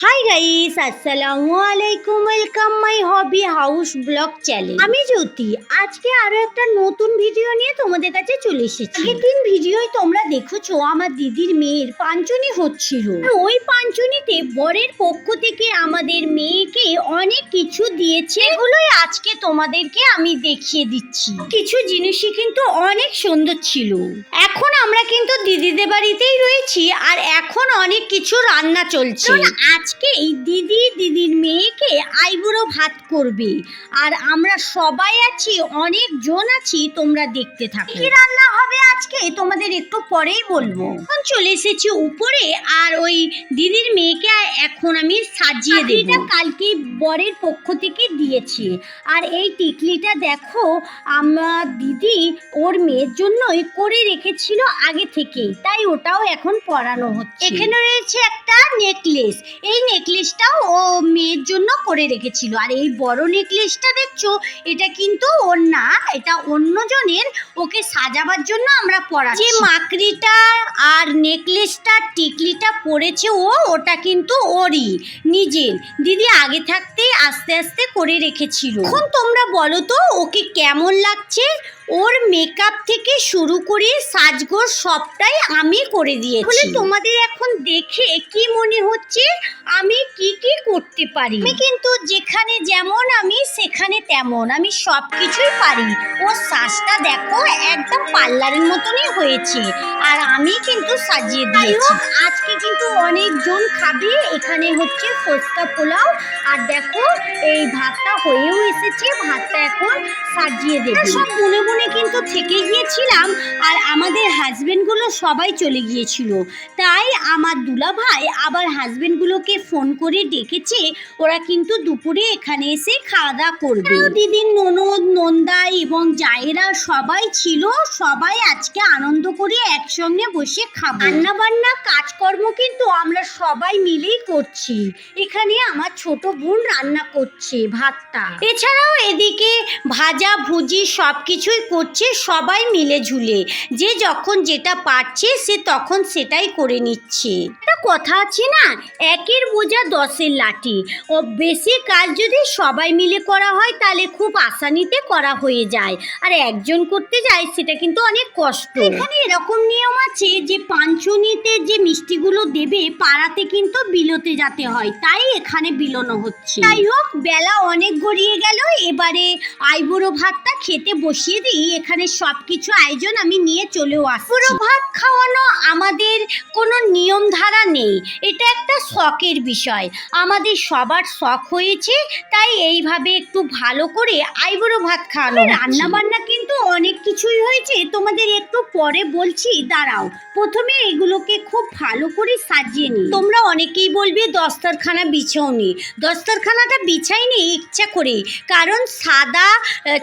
Hi guys, আসসালামু আলাইকুম। Welcome my hobby house blog channel. আমি জ্যোতি। আজকে আরো একটা নতুন ভিডিও নিয়ে তোমাদের কাছে চলে এসেছি। আগের দিন ভিডিওয় তোমরা দেখেছো আমার দিদির মেয়ের পাঞ্চনি হচ্ছিল। ওই পাঞ্চনিতে বরের পক্ষ থেকে আমাদের মেয়েকে অনেক কিছু দিয়েছে, এগুলোই আজকে তোমাদেরকে আমি দেখিয়ে দিচ্ছি। কিছু জিনিসই কিন্তু অনেক সুন্দর ছিল। এখন আমরা কিন্তু দিদিদের বাড়িতেই রয়েছি আর এখন অনেক কিছু রান্না চলছে। আজকে এই দিদির মেয়েকে আইবুড়ো ভাত করবে আর আমরা সবাই আছি, অনেক জন আছি, তোমরা দেখতে থাকো। কি রান্না হবে আজকে তোমাদের একটু পরেই বলবো। এখন চলে এসেছি উপরে আর ওই দিদির মেয়েকে এখন আমি সাজিয়ে দেব। এটা কালকে বরের পক্ষ থেকে দিয়েছি আর এই টিকলিটা দেখো আমার দিদি ওর মেয়ের জন্যই করে রেখেছিল আগে থেকেই, তাই ওটাও এখন পরানো হচ্ছে। এখানে রয়েছে একটা নেকলেস, এই নেকলেসটাও ও মেয়ের জন্য করে রেখেছিল। আর এই বড় নেকলেসটা দেখছো, এটা কিন্তু ওর না, এটা অন্যজনের, ওকে সাজাবার জন্য আমরা পরাচ্ছি। যে মাকড়িটা আর নেকলেসটা টিকলিটা পরেছে ওটা কিন্তু ওরই নিজের, দিদি আগে থাকতেই আস্তে আস্তে করে রেখেছিল। এখন তোমরা বলো তো ওকে কেমন লাগছে? ওর মেকআপ থেকে শুরু করে সাজগোজ সবটাই আমি করে দিয়েছি। তোমাদের এখন দেখে কি মনে হচ্ছে আমি কি কি করতে পারি? আমি কিন্তু যেখানে যেমন আমি সেখানে তেমন, আমি সব কিছুই পারি। ওর সাজটা দেখো একদম পার্লারের মতনই হয়েছে আর আমি কিন্তু সাজিয়ে দিয়েছি। আজকে কিন্তু অনেকজন খাবে। এখানে হচ্ছে ফুচকা পোলাও আর দেখো এই ভাতটা হয়েও এসেছে, ভাতটা এখন সাজিয়ে দেবো। সব মনে মনে কিন্তু থেকে গিয়েছিলাম আর আমাদের হাজবেন্ডগুলো সবাই চলে গিয়েছিল, তাই আমার দুলাভাই আবার হাজবেন্ডগুলোকে ফোন করে ডেকেছে, ওরা কিন্তু দুপুরে এখানে এসে খাওয়া দাওয়া করবে। দিদির ননদ নন্দা এবং জায়েরা সবাই ছিল, সবাই আজকে আনন্দ করে একসঙ্গে বসে খাবো। রান্না বান্না কাজকর্ম কিন্তু আমরা সবাই মিলেই করছি। এখানে আমার ছোট বোন রান্না করছে ভাতটা, এছাড়াও এদিকে ভাজা ভুজি সব কিছুই করছে সবাই মিলে ঝুলে। যে যখন যেটা পারছে সে তখন সেটাই করে নিচ্ছে। একটা কথা আছে না, একের বোঝা দশের লাঠি। ও বেশি কাজ যদি সবাই মিলে করা হয় তাহলে খুব আসানিতে করা হয়ে যায়, আর একজন করতে যায় সেটা কিন্তু অনেক কষ্ট। এখানে এরকম নিয়ম আছে যে পাঞ্চনিতে যে মিষ্টিগুলো দেবে পাড়াতে কিন্তু বিলোতে যেতে হয়, তাই এখানে বিলোনো হচ্ছে। যাই হোক, বেলা অনেক গড়িয়ে গেল, এবারে আইবুড়ো ভাতটা খেতে বসিয়ে দিই। এখানে সবকিছু আয়োজন আমি নিয়ে চলেও আসি। আইবুড়ো ভাত খাওয়ানো আমাদের কোনো নিয়ম ধারা নেই, এটা একটা শখের বিষয়, আমাদের সবার শখ হয়েছে, তাই এইভাবে একটু ভালো করে আইবুড়ো ভাত খাওয়ানো। রান্না বান্না কিন্তু অনেক কিছুই হয়েছে, তোমাদের একটু পরে বলছি, দাঁড়াও। প্রথমে এগুলোকে খুব ভালো করে সাজিয়ে নিই। তোমরা অনেকেই বলবে দস্তরখানা বিছাওনি। দস্তরখানাটা বিছাইনি ইচ্ছা করে, কারণ সাদা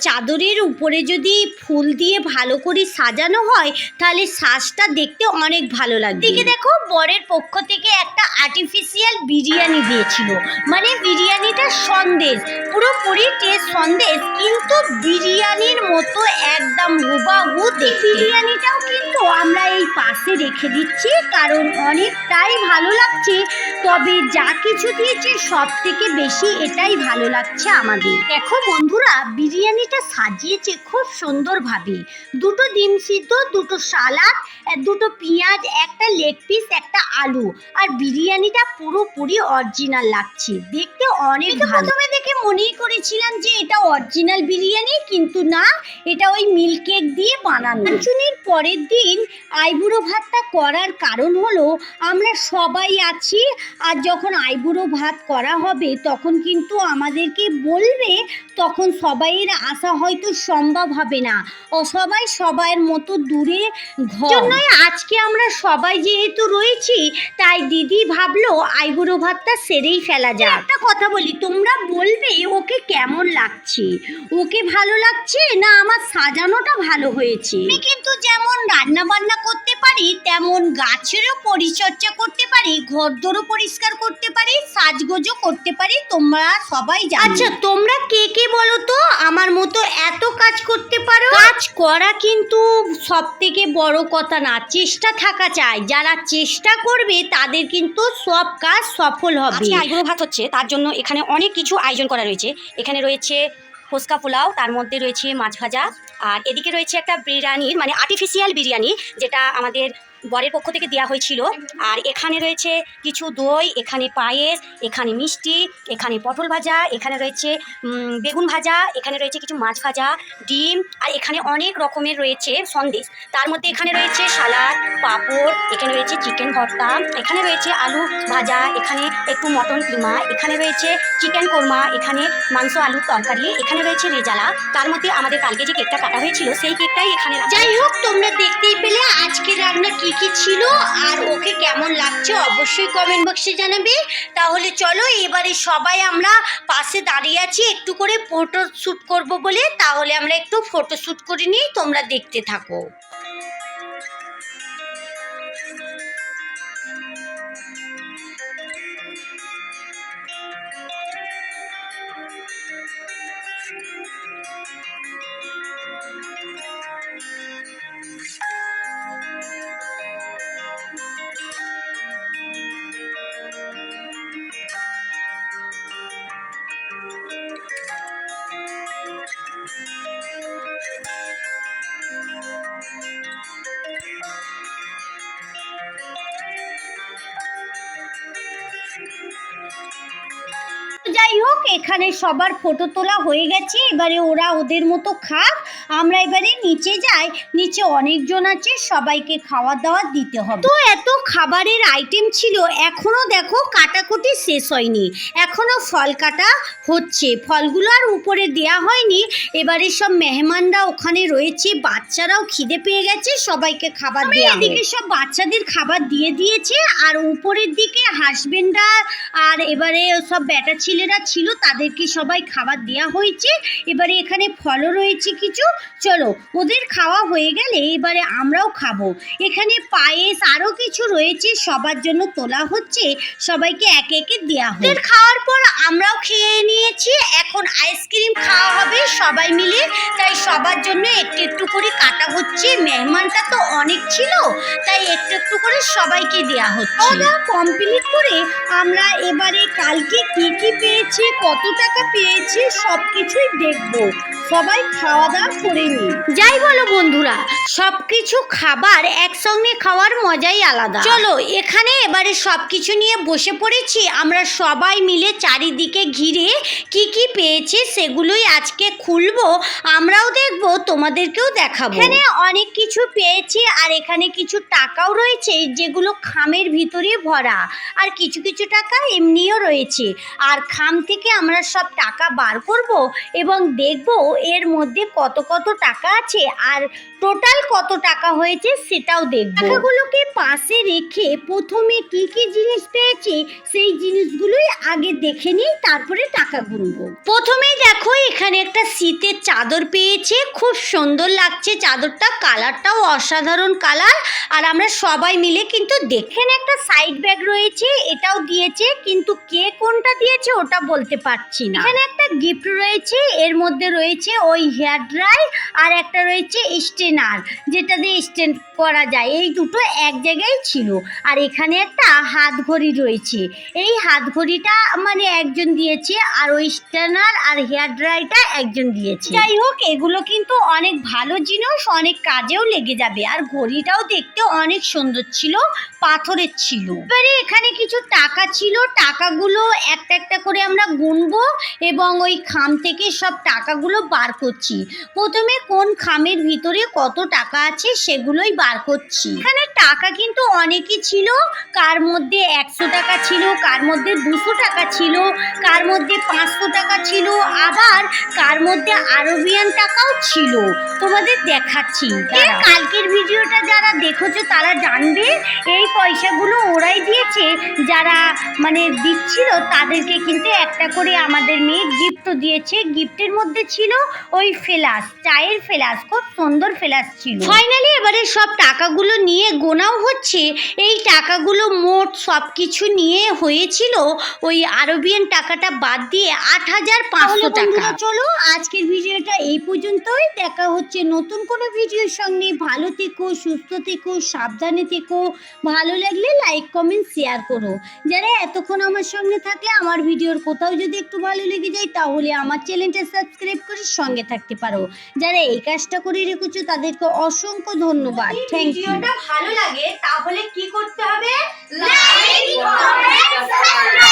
চাদরের উপরে যদি ফুল দিয়ে ভালো করে সাজানো হয় তাহলে সাজটা দেখতে অনেক ভালো লাগে। দিকে দেখো বরের পক্ষ থেকে একটা আর্টিফিশিয়াল বিরিয়ানি দিয়েছিল, মানে বিরিয়ানিটা সন্দেশ, পুরোপুরি টেস্ট সন্দেশ, কিন্তু বিরিয়ানির মতো একদম হুবাহু দেখতে। বিরিয়ানিটাও কিন্তু আমরা এই পাশে রেখে দিচ্ছি কারণ অনেকটাই ভালো লাগছে, তবে যা কিছু দিয়েছে সব থেকে বেশি এটাই ভালো লাগছে আমাদের। দেখো বন্ধুরা, বিরিয়ানিটা সাজিয়েছে খুব সুন্দরভাবে, দুটো ডিম সিদ্ধ, দুটো সালাদ, দুটো পেঁয়াজ, একটা লেগ পিস, একটা আলু, আর বিরিয়ানিটা পুরোপুরি অরিজিনাল লাগছে দেখতে, অনেক ভালো। প্রথমে দেখে মনেই করেছিলাম যে এটা অরিজিনাল বিরিয়ানি, কিন্তু না, এটা ওই মিল্ক কেক দিয়ে বানানো। পাঞ্চনির পরের দিন আইবুড়ো ভাতটা করার কারণ হলো আমরা সবাই আছি, আর যখন আইবুড়ো ভাত করা হবে তখন কিন্তু আমাদেরকে বলবে, তখন সবাইয়ের আসা হয়তো সম্ভব হবে না, ও সবাই সবার মতো দূরে ঘর। আজকে আমরা সবাই যেহেতু রয়েছি তাই দিদি ভাবলো আইবুড়ো ভাতটা সেরেই ফেলা যায়। একটা কথা বলি, তোমরা বলবে ওকে কেমন লাগছে, ওকে ভালো লাগছে না আমার সাজানোটা ভালো হয়েছে? আমি কিন্তু যেমন রান্না বান্না করতে পারি তেমন গাছেরও পরিচর্যা করতে পারি, ঘরদোরও পরিষ্কার করতে পারি, সাজগোজও করতে পারি, তোমরা সবাই জানো। আচ্ছা তোমরা কে কে বলো তো আমার মতো এত কাজ করতে পারো? কাজ করা কিন্তু সব থেকে বড় কথা না, চেষ্টা থাকা চাই। যারা চেষ্টা করবে তাদের কিন্তু সব কাজ সফল হবে। আজকে আইবুড়ো ভাত হচ্ছে, তার জন্য এখানে অনেক কিছু আয়োজন করা রয়েছে। এখানে রয়েছে ফুচকা পোলাও, তার মধ্যে রয়েছে মাছ ভাজা, আর এদিকে রয়েছে একটা বিরিয়ানির মানে আর্টিফিশিয়াল বিরিয়ানি, যেটা আমাদের বরের পক্ষ থেকে দেওয়া হয়েছিল। আর এখানে রয়েছে কিছু দই, এখানে পায়েস, এখানে মিষ্টি, এখানে পটল ভাজা, এখানে রয়েছে বেগুন ভাজা, এখানে রয়েছে কিছু মাছ ভাজা, ডিম, আর এখানে অনেক রকমের রয়েছে সন্দেশ। তার মধ্যে এখানে রয়েছে সালাদ, পাঁপড়, এখানে রয়েছে চিকেন ভর্তা, এখানে রয়েছে আলু ভাজা, এখানে একটু মটন কিমা, এখানে রয়েছে চিকেন কোরমা, এখানে মাংস আলুর তরকারি, এখানে রয়েছে রেজালা। তার মধ্যে আমাদের কালকে যে কেকটা কাটা হয়েছিল সেই কেকটাই এখানে। যাই হোক, তোমরা দেখতেই পেলে আজকে রান্না কি কি ছিল আর ওকে কেমন লাগছে অবশ্যই কমেন্ট বক্সে জানাবে। তাহলে চলো এবারে সবাই আমরা পাশে দাঁড়িয়ে আছি একটু করে ফটো শ্যুট করব বলে, তাহলে আমরা একটু ফটো শ্যুট করে নিই, তোমরা দেখতে থাকো। যাই হোক, এখানে সবার ফটো তোলা হয়ে গেছে, এবারে ওরা ওদের মতো খাক, আমরা এবারে নিচে যাই। নিচে অনেকজন আছে, সবাইকে খাওয়া দাওয়া দিতে হবে। তো এত খাবারের আইটেম ছিল, এখনো দেখো কাটাকুটি শেষ হয়নি, এখনো ফল কাটা হচ্ছে, ফলগুলো আর উপরে দেয়া হয়নি। এবারে সব মেহমানরা ওখানে রয়েছে, বাচ্চারাও খিদে পেয়ে গেছে, সবাইকে খাবার দেয়া হবে। এদিকে সব বাচ্চাদের খাবার দিয়ে দিয়েছে, আর উপরের দিকে হাসবেন্ডরা আর এবারে সব বেটা ছেলেরা ছিল, তাদেরকে সবাই খাবার দেওয়া হয়েছে। এবারে এখানে ফলও রয়েছে কিছু, চলো ওদের খাওয়া হয়ে গেলে এবারে আমরাও খাবো। এখানে পায়েস আরও কিছু রয়েছে, সবার জন্য তোলা হচ্ছে, সবাইকে একে একে দেওয়া হবে। খাওয়ার পর আমরাও খেয়ে নিয়েছি, এখন আইসক্রিম খাওয়া হবে সবাই মিলে, তাই সবার জন্য একটু একটু করে কাটা হচ্ছে। মেহমানটা তো অনেক ছিল, তাই একটু একটু করে সবাইকে দেওয়া হচ্ছে। ওটা কমপ্লিট করে আমরা এবারে কালকে কি কি পেয়েছি, কত টাকা পেয়েছি সব কিছুই দেখবো। সবাই খাওয়া দাওয়া করে নি। যাই বলো বন্ধুরা, সবকিছু খাবার একসঙ্গে খাওয়ার মজাই আলাদা। চলো এখানে এবারে সবকিছু নিয়ে বসে পড়েছি, আমরা সবাই মিলে চারিদিকে ঘিরে কি কি পেয়েছি সেগুলোই আজকে খুলবো, আমরাও দেখবো, তোমাদেরকেও দেখাবো। এখানে অনেক কিছু পেয়েছি, আর এখানে কিছু টাকাও রয়েছে যেগুলো খামের ভিতরে ভরা, আর কিছু কিছু টাকা এমনিও রয়েছে। আর খাম থেকে আমরা সব টাকা বার করব এবং দেখব এর মধ্যে কত কত টাকা আছে, আর টোটাল কত টাকা হয়েছে সেটাও দেখব। টাকাগুলোকে পাশে রেখে প্রথমে কি কি জিনিস পেয়েছি সেই জিনিসগুলোই আগে দেখে নিই, তারপরে টাকা গুনবো। প্রথমেই দেখো এখানে একটা শীতের চাদর পেয়েছে, খুব সুন্দর লাগছে চাদরটা, কালারটাও অসাধারণ কালার, আর আমরা সবাই মিলে কিন্তু দেখেন। একটা সাইড ব্যাগ রয়েছে, এটাও দিয়েছে, কিন্তু কে কোনটা দিয়েছে ওটা বলতে পারছি না। এখানে একটা গিফট রয়েছে, এর মধ্যে রয়েছে ওই হেয়ার ড্রাই, আর একটা রয়েছে স্ট্রেনার, যেটা দিয়ে স্ট্রেন করা যায়, এই দুটো এক জায়গায় ছিল। আর এখানে একটা হাত ঘড়ি রয়েছে, এই হাত ঘড়িটা মানে একজন দিয়েছে, আর ওই স্ট্রেনার আর হেয়ার ড্রাইটা একজন দিয়েছে। যাই হোক, এগুলো কিন্তু অনেক ভালো জিনিস, অনেক কাজেও লেগে যাবে। আর ঘড়িটাও দেখতে অনেক সুন্দর ছিল, পাথরের ছিল। এবারে এখানে কিছু টাকা ছিল, টাকাগুলো একটা একটা করে আমরা গুনবো এবং ওই খাম থেকে সব টাকাগুলো বার করছি। প্রথমে কোন খামের ভিতরে কত টাকা আছে সেগুলোই বার করছি। এখানে টাকা কিন্তু অনেকই ছিল, কার মধ্যে 100 টাকা ছিল, কার মধ্যে 200 টাকা ছিল, কার মধ্যে 500 টাকা ছিল, আবার কার মধ্যে আরবিয়ান টাকাও ছিল, তোমাদের দেখাচ্ছি। এর কালকের ভিডিওটা যারা দেখেছো তারা জানবে এই পয়সাগুলো ওরাই দিয়েছে, যারা মানে দিচ্ছিল তাদেরকে কিন্তু একটা করে আমাদের মেয়ে গিফটও দিয়েছে। গিফটের মধ্যে ছিল ওই ফেলাস, চায়ের ফেলাস, খুব সুন্দর ফেলাস ছিল। ফাইনালি এবারে সব টাকাগুলো নিয়ে গোনাও হচ্ছে। এই টাকাগুলো মোট সব কিছু নিয়ে হয়েছিল ওই আরবিয়ান টাকাটা বাদ দিয়ে 8,500 টাকা। চলো আজকের ভিডিওটা এই পর্যন্তই। দেখা হচ্ছে নতুন কোনো ভিডিওর সঙ্গে। ভালো থেকো, সুস্থ থেকো, সাবধানে থেকো। ভালো লাগলে লাইক কমেন্ট শেয়ার করো। যারা এতক্ষণ আমার সঙ্গে থাকলে আমার ভিডিওর কোথাও যদি একটু ভালো লেগে যায় তাহলে আমার চ্যানেলটা সাবস্ক্রাইব করে সঙ্গে থাকতে পারো। যারা এই কাজটা করে রেখেছো তাদেরকে অসংখ্য ধন্যবাদ। Thank you. ভিডিওটা ভালো লাগে তাহলে কি করতে হবে? Like, comment, subscribe.